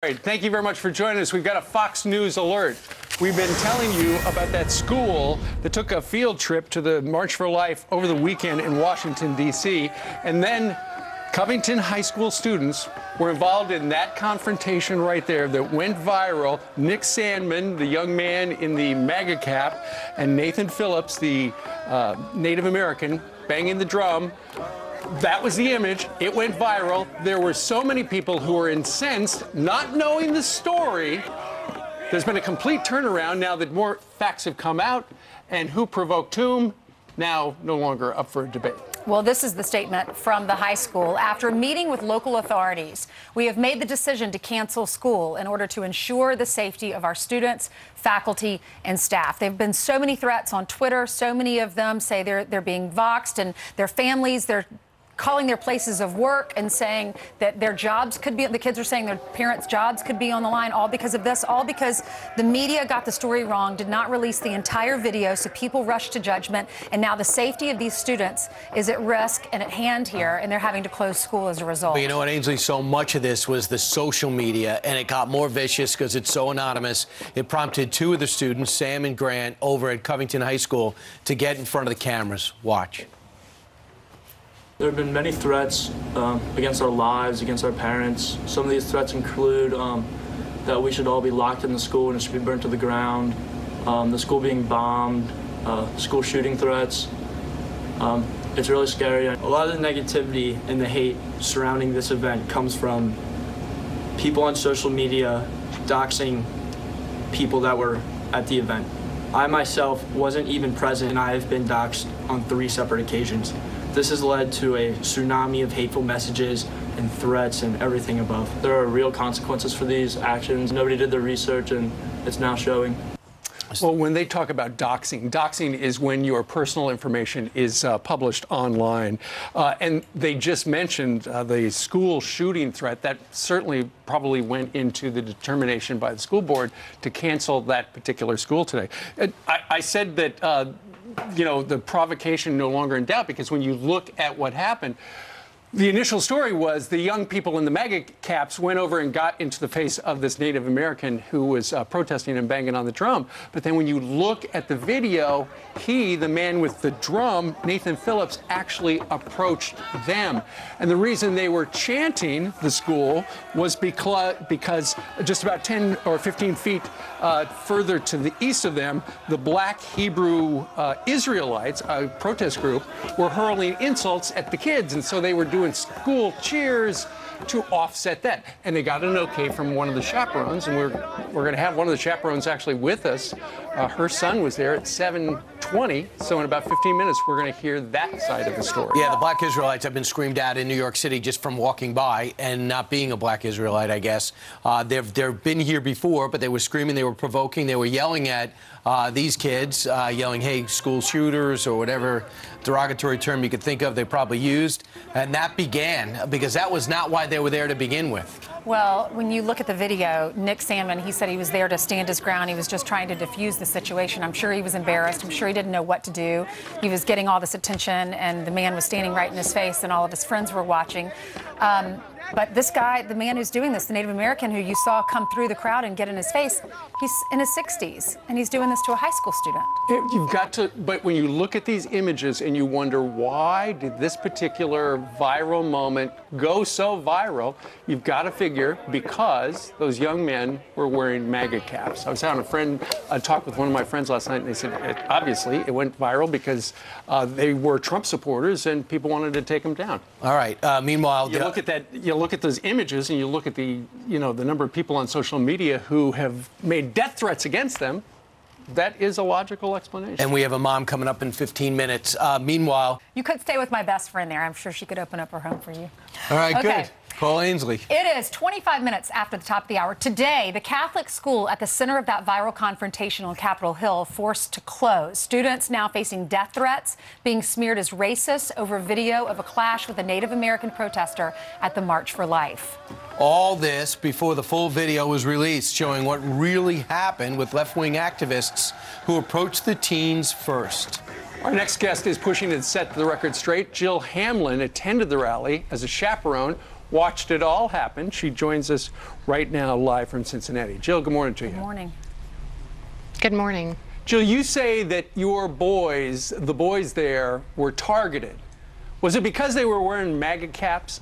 All right, thank you very much for joining us. We've got a Fox News alert. We've been telling you about that school that took a field trip to the March for Life over the weekend in Washington, D.C., and then Covington High School students were involved in that confrontation right there that went viral. Nick Sandman, the young man in the MAGA cap, and Nathan Phillips, the Native American, banging the drum. That was the image. It went viral. There were so many people who were incensed, not knowing the story. There's been a complete turnaround now that more facts have come out, and who provoked whom, now no longer up for debate. Well, this is the statement from the high school. After meeting with local authorities, we have made the decision to cancel school in order to ensure the safety of our students, faculty, and staff. There have been so many threats on Twitter. So many of them say they're being voxed, and their families, they're calling their places of work and saying that their jobs could be, the kids are saying their parents' jobs could be on the line, all because of this, all because the media got the story wrong, did not release the entire video, so people rushed to judgment, and now the safety of these students is at risk and at hand here, and they're having to close school as a result. But you know what, Ainsley, so much of this was the social media, and it got more vicious because it's so anonymous. It prompted two of the students, Sam and Grant, over at Covington High School to get in front of the cameras. Watch. There have been many threats against our lives, against our parents. Some of these threats include that we should all be locked in the school and it should be burnt to the ground, the school being bombed, school shooting threats. It's really scary. A lot of the negativity and the hate surrounding this event comes from people on social media doxing people that were at the event. I myself wasn't even present, and I have been doxed on 3 separate occasions. This has led to a tsunami of hateful messages and threats and everything above. There are real consequences for these actions. Nobody did their research, and it's now showing. Well, when they talk about doxing is when your personal information is published online. And they just mentioned the school shooting threat. That certainly probably went into the determination by the school board to cancel that particular school today. I said that you know, the provocation no longer in doubt, because when you look at what happened, the initial story was the young people in the MAGA caps went over and got into the face of this Native American who was protesting and banging on the drum. But then when you look at the video, the man with the drum, Nathan Phillips, actually approached them. And the reason they were chanting the school was because just about 10 or 15 feet further to the east of them, the Black Hebrew Israelites, a protest group, were hurling insults at the kids. And so they were doing school cheers to offset that. And they got an okay from one of the chaperones, and we're going to have one of the chaperones actually with us. Her son was there at 7:20, so in about 15 minutes we're going to hear that side of the story. Yeah, the Black Israelites have been screamed at in New York City just from walking by and not being a Black Israelite, I guess. They've been here before, but they were screaming, they were provoking, they were yelling at these kids, yelling, hey, school shooters, or whatever derogatory term you could think of they probably used. And that began because that was not why they were there to begin with. Well, when you look at the video, Nick Sandman, he said he was there to stand his ground. He was just trying to defuse the situation. I'm sure he was embarrassed. I'm sure he didn't know what to do. He was getting all this attention, and the man was standing right in his face, and all of his friends were watching. But this guy, the man who's doing this, the Native American who you saw come through the crowd and get in his face, he's in his 60s, and he's doing this to a high school student. You've got to, but when you look at these images and you wonder why did this particular viral moment go so viral, you've got to figure because those young men were wearing MAGA caps. I was having a talk with one of my friends last night, and they said obviously it went viral because they were Trump supporters and people wanted to take them down. All right. Meanwhile, you look at that. You look at those images and you look at the number of people on social media who have made death threats against them. That is a logical explanation. And we have a mom coming up in 15 minutes. Meanwhile, you could stay with my best friend there. I'm sure she could open up her home for you. All right, okay. Good. Call Ainsley. It is 25 minutes after the top of the hour. Today, the Catholic school at the center of that viral confrontation on Capitol Hill forced to close. Students now facing death threats, being smeared as racist over video of a clash with a Native American protester at the March for Life. All this before the full video was released, showing what really happened with left-wing activists who approached the teens first. Our next guest is pushing to set the record straight. Jill Hamlin attended the rally as a chaperone. watched it all happen. She joins us right now live from Cincinnati. Jill, good morning to you. Good morning. Good morning. Jill, you say that your boys, the boys there, were targeted. Was it because they were wearing MAGA caps?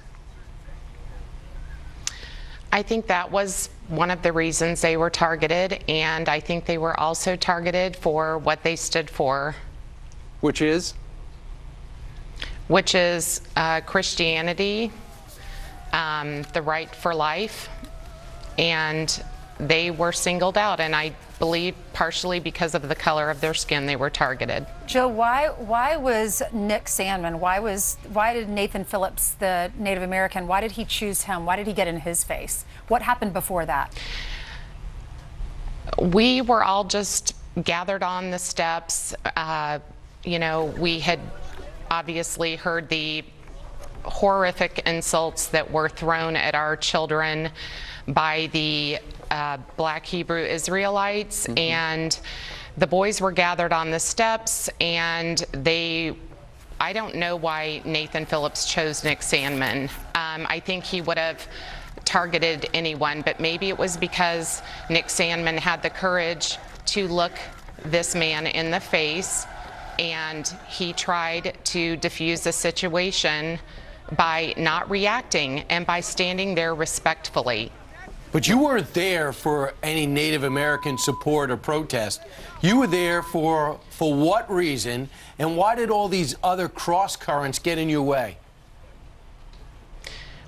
I think that was one of the reasons they were targeted, and I think they were also targeted for what they stood for. Which is? Which is Christianity, the right for life, and they were singled out, and I believe partially because of the color of their skin they were targeted. Joe, why was Nick Sandmann, why did Nathan Phillips, the Native American, why did he choose him? Why did he get in his face? What happened before that? We were all just gathered on the steps. You know, we had obviously heard the horrific insults that were thrown at our children by the Black Hebrew Israelites, and the boys were gathered on the steps, and I don't know why Nathan Phillips chose Nick Sandmann. I think he would have targeted anyone, but maybe it was because Nick Sandmann had the courage to look this man in the face, and he tried to defuse the situation by not reacting and by standing there respectfully. But you weren't there for any Native American support or protest. You were there for what reason, and why did all these other cross currents get in your way?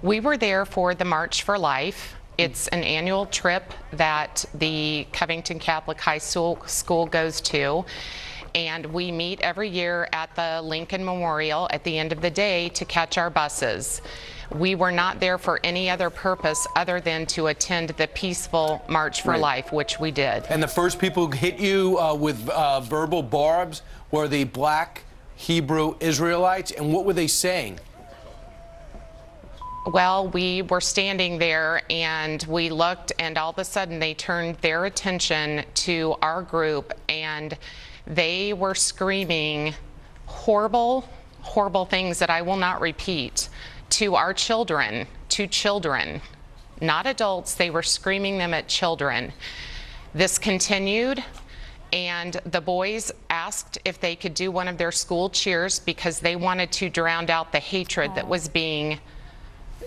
We were there for the March for Life. It's an annual trip that the Covington Catholic High School goes to, and we meet every year at the Lincoln Memorial at the end of the day to catch our buses. We were not there for any other purpose other than to attend the peaceful March for Life, which we did. And the first people who hit you with verbal barbs were the Black Hebrew Israelites, and what were they saying? Well, we were standing there and we looked, and all of a sudden they turned their attention to our group, and they were screaming horrible, horrible things that I will not repeat to our children, not adults. They were screaming them at children. This continued, and the boys asked if they could do one of their school cheers because they wanted to drown out the hatred that was being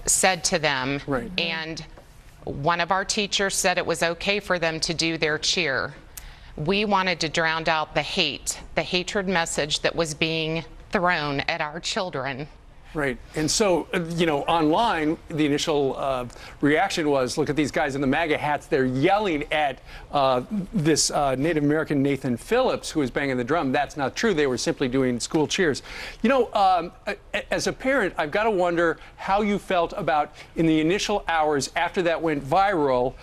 said to them. Right. And one of our teachers said it was okay for them to do their cheer. We wanted to drown out the hatred message that was being thrown at our children. Right. And so, you know, online, the initial reaction was, look at these guys in the MAGA hats. They're yelling at this Native American Nathan Phillips, who was banging the drum. That's not true. They were simply doing school cheers. You know, as a parent, I've got to wonder how you felt about, in the initial hours after that went viral,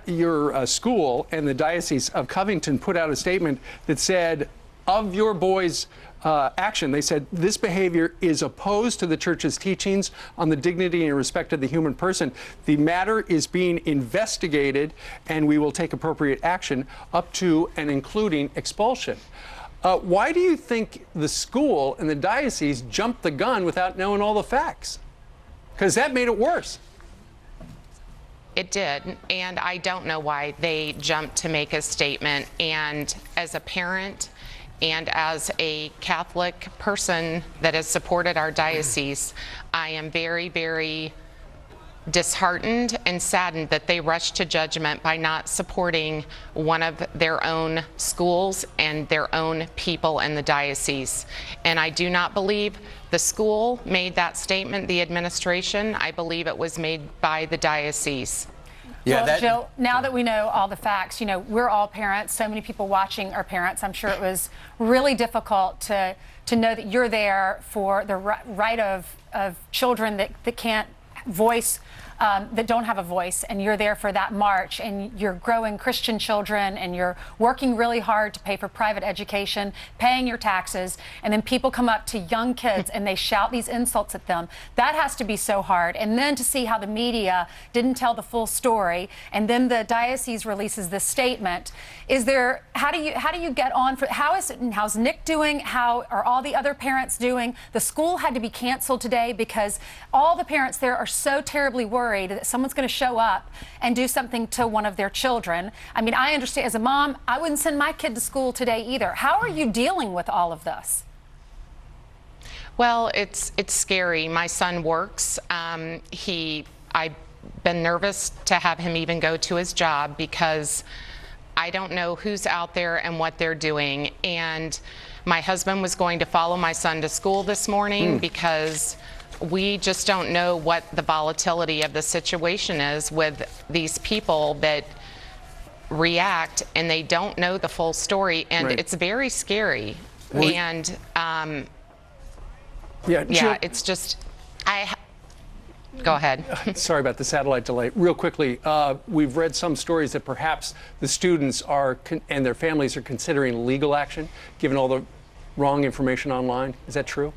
your school and the Diocese of Covington put out a statement that said, of your boys' action, they said, this behavior is opposed to the church's teachings on the dignity and respect of the human person. The matter is being investigated, and we will take appropriate action up to and including expulsion. Why do you think the school and the diocese jumped the gun without knowing all the facts? Because that made it worse. It did, and I don't know why they jumped to make a statement. And as a parent, and as a Catholic person that has supported our diocese, I am very, very disheartened and saddened that they rushed to judgment by not supporting one of their own schools and their own people in the diocese. And I do not believe the school made that statement, the administration. I believe it was made by the diocese. Yeah, well, Jill, now that we know all the facts, you know, we're all parents. So many people watching are parents. I'm sure it was really difficult to know that you're there for the right of children that can't voice that don't have a voice, and you're there for that march, and you're growing Christian children, and you're working really hard to pay for private education, paying your taxes, and then people come up to young kids and they shout these insults at them. That has to be so hard. And then to see how the media didn't tell the full story, and then the diocese releases this statement. How do you get on for, how's Nick doing? How are all the other parents doing? The school had to be canceled today because all the parents there are so terribly worried that someone's going to show up and do something to one of their children. I mean, I understand as a mom, I wouldn't send my kid to school today either. How are you dealing with all of this? Well, it's scary. My son works. I've been nervous to have him even go to his job because I don't know who's out there and what they're doing. And my husband was going to follow my son to school this morning because we just don't know what the volatility of the situation is with these people that react and they don't know the full story. And it's very scary. Well, and Jill, it's just, go ahead. Sorry about the satellite delay. Real quickly, we've read some stories that perhaps the students and their families are considering legal action, given all the wrong information online. Is that true?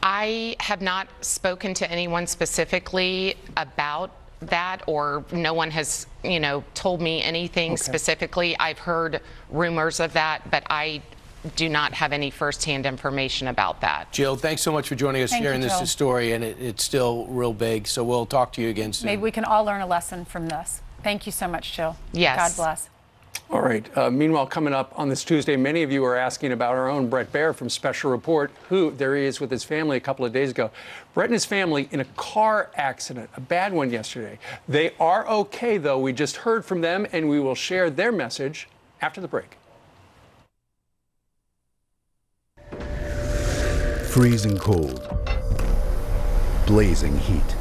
I have not spoken to anyone specifically about that, or no one has, told me anything specifically. I've heard rumors of that, but I do not have any firsthand information about that. Jill, thanks so much for joining us, sharing this story, and it's still real big, so we'll talk to you again soon. Maybe we can all learn a lesson from this. Thank you so much, Jill. Yes. God bless. All right. Meanwhile, coming up on this Tuesday, many of you are asking about our own Brett Baer from Special Report, there he is with his family a couple of days ago. Brett and his family in a car accident, a bad one yesterday. They are okay, though. We just heard from them, and we will share their message after the break. Freezing cold, blazing heat.